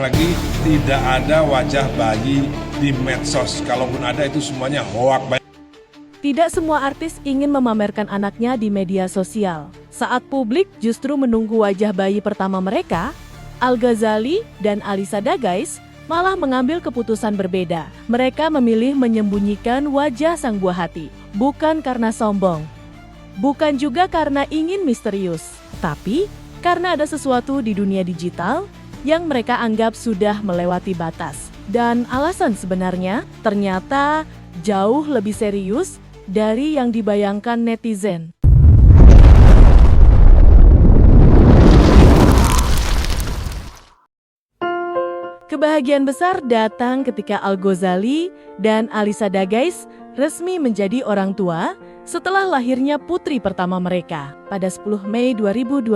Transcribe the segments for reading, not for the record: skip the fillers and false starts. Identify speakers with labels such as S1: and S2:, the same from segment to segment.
S1: Lagi tidak ada wajah bayi di medsos, kalaupun ada itu semuanya hoak.
S2: Tidak semua artis ingin memamerkan anaknya di media sosial. Saat publik justru menunggu wajah bayi pertama mereka, Al Ghazali dan Alisa Dagais malah mengambil keputusan berbeda. Mereka memilih menyembunyikan wajah sang buah hati, bukan karena sombong, bukan juga karena ingin misterius, tapi karena ada sesuatu di dunia digital yang mereka anggap sudah melewati batas. Dan alasan sebenarnya ternyata jauh lebih serius dari yang dibayangkan netizen. Kebahagiaan besar datang ketika Al Ghazali dan Alisa Dagais resmi menjadi orang tua setelah lahirnya putri pertama mereka. Pada 10 Mei 2026,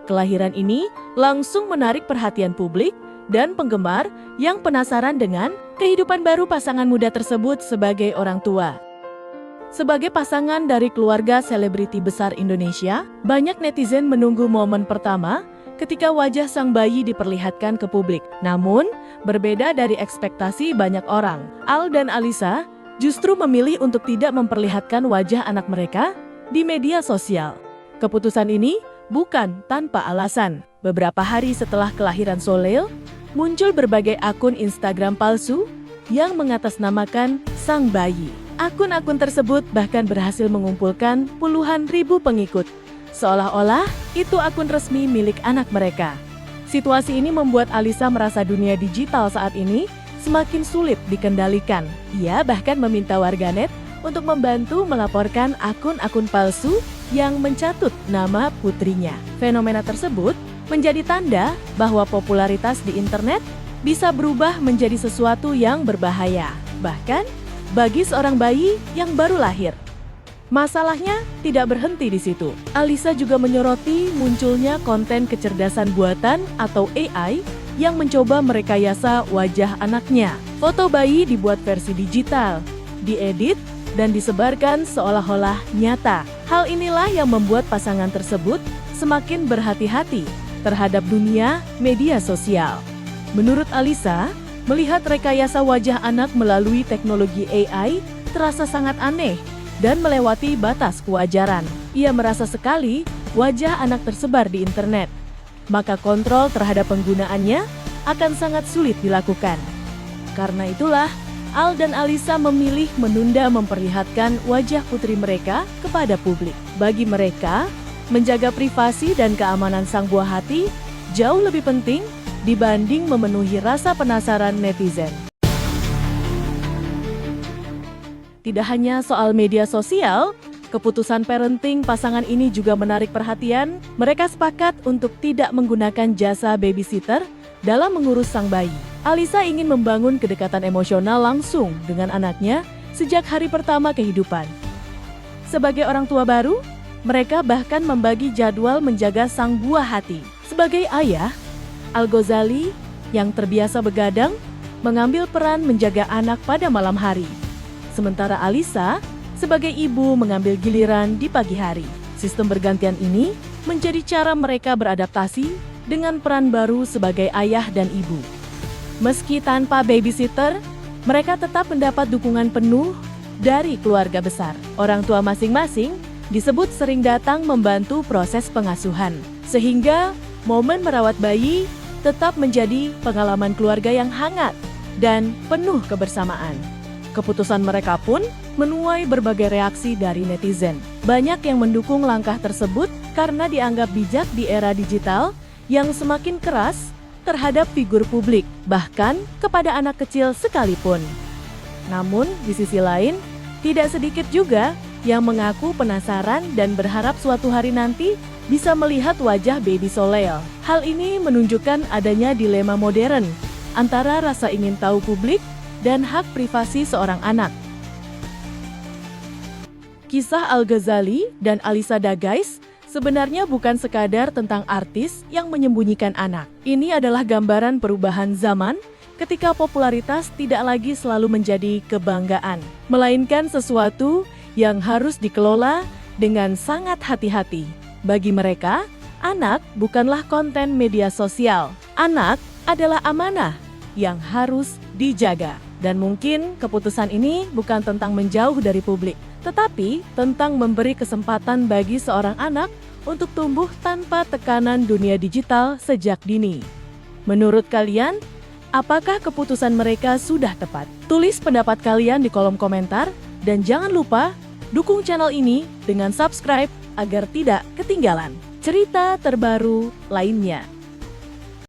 S2: kelahiran ini langsung menarik perhatian publik dan penggemar yang penasaran dengan kehidupan baru pasangan muda tersebut sebagai orang tua. Sebagai pasangan dari keluarga selebriti besar Indonesia, banyak netizen menunggu momen pertama ketika wajah sang bayi diperlihatkan ke publik. Namun, berbeda dari ekspektasi banyak orang, Al dan Alisa justru memilih untuk tidak memperlihatkan wajah anak mereka di media sosial. Keputusan ini bukan tanpa alasan. Beberapa hari setelah kelahiran Soleil, muncul berbagai akun Instagram palsu yang mengatasnamakan sang bayi. Akun-akun tersebut bahkan berhasil mengumpulkan puluhan ribu pengikut, seolah-olah itu akun resmi milik anak mereka. Situasi ini membuat Alisa merasa dunia digital saat ini semakin sulit dikendalikan. Ia bahkan meminta warganet untuk membantu melaporkan akun-akun palsu yang mencatut nama putrinya. Fenomena tersebut menjadi tanda bahwa popularitas di internet bisa berubah menjadi sesuatu yang berbahaya, bahkan bagi seorang bayi yang baru lahir. Masalahnya tidak berhenti di situ. Alisa juga menyoroti munculnya konten kecerdasan buatan atau AI yang mencoba merekayasa wajah anaknya. Foto bayi dibuat versi digital, diedit, dan disebarkan seolah-olah nyata. Hal inilah yang membuat pasangan tersebut semakin berhati-hati terhadap dunia media sosial. Menurut Alisa, melihat rekayasa wajah anak melalui teknologi AI terasa sangat aneh dan melewati batas kewajaran. Ia merasa sekali wajah anak tersebar di internet, maka kontrol terhadap penggunaannya akan sangat sulit dilakukan. Karena itulah, Al dan Alisa memilih menunda memperlihatkan wajah putri mereka kepada publik. Bagi mereka, menjaga privasi dan keamanan sang buah hati jauh lebih penting dibanding memenuhi rasa penasaran netizen. Tidak hanya soal media sosial, keputusan parenting pasangan ini juga menarik perhatian. Mereka sepakat untuk tidak menggunakan jasa babysitter dalam mengurus sang bayi. Alisa ingin membangun kedekatan emosional langsung dengan anaknya sejak hari pertama kehidupan. Sebagai orang tua baru, mereka bahkan membagi jadwal menjaga sang buah hati. Sebagai ayah, Al Ghazali yang terbiasa begadang mengambil peran menjaga anak pada malam hari. Sementara Alisa sebagai ibu mengambil giliran di pagi hari. Sistem bergantian ini menjadi cara mereka beradaptasi dengan peran baru sebagai ayah dan ibu. Meski tanpa babysitter, mereka tetap mendapat dukungan penuh dari keluarga besar. Orang tua masing-masing disebut sering datang membantu proses pengasuhan, sehingga momen merawat bayi tetap menjadi pengalaman keluarga yang hangat dan penuh kebersamaan. Keputusan mereka pun menuai berbagai reaksi dari netizen. Banyak yang mendukung langkah tersebut karena dianggap bijak di era digital yang semakin keras terhadap figur publik, bahkan kepada anak kecil sekalipun. Namun, di sisi lain, tidak sedikit juga yang mengaku penasaran dan berharap suatu hari nanti bisa melihat wajah baby Soleil. Hal ini menunjukkan adanya dilema modern antara rasa ingin tahu publik dan hak privasi seorang anak. Kisah Al Ghazali dan Alisa Dagais sebenarnya bukan sekadar tentang artis yang menyembunyikan anak. Ini adalah gambaran perubahan zaman ketika popularitas tidak lagi selalu menjadi kebanggaan, melainkan sesuatu yang harus dikelola dengan sangat hati-hati. Bagi mereka, anak bukanlah konten media sosial. Anak adalah amanah yang harus dijaga. Dan mungkin keputusan ini bukan tentang menjauh dari publik, tetapi tentang memberi kesempatan bagi seorang anak untuk tumbuh tanpa tekanan dunia digital sejak dini. Menurut kalian, apakah keputusan mereka sudah tepat? Tulis pendapat kalian di kolom komentar, dan jangan lupa dukung channel ini dengan subscribe agar tidak ketinggalan cerita terbaru lainnya.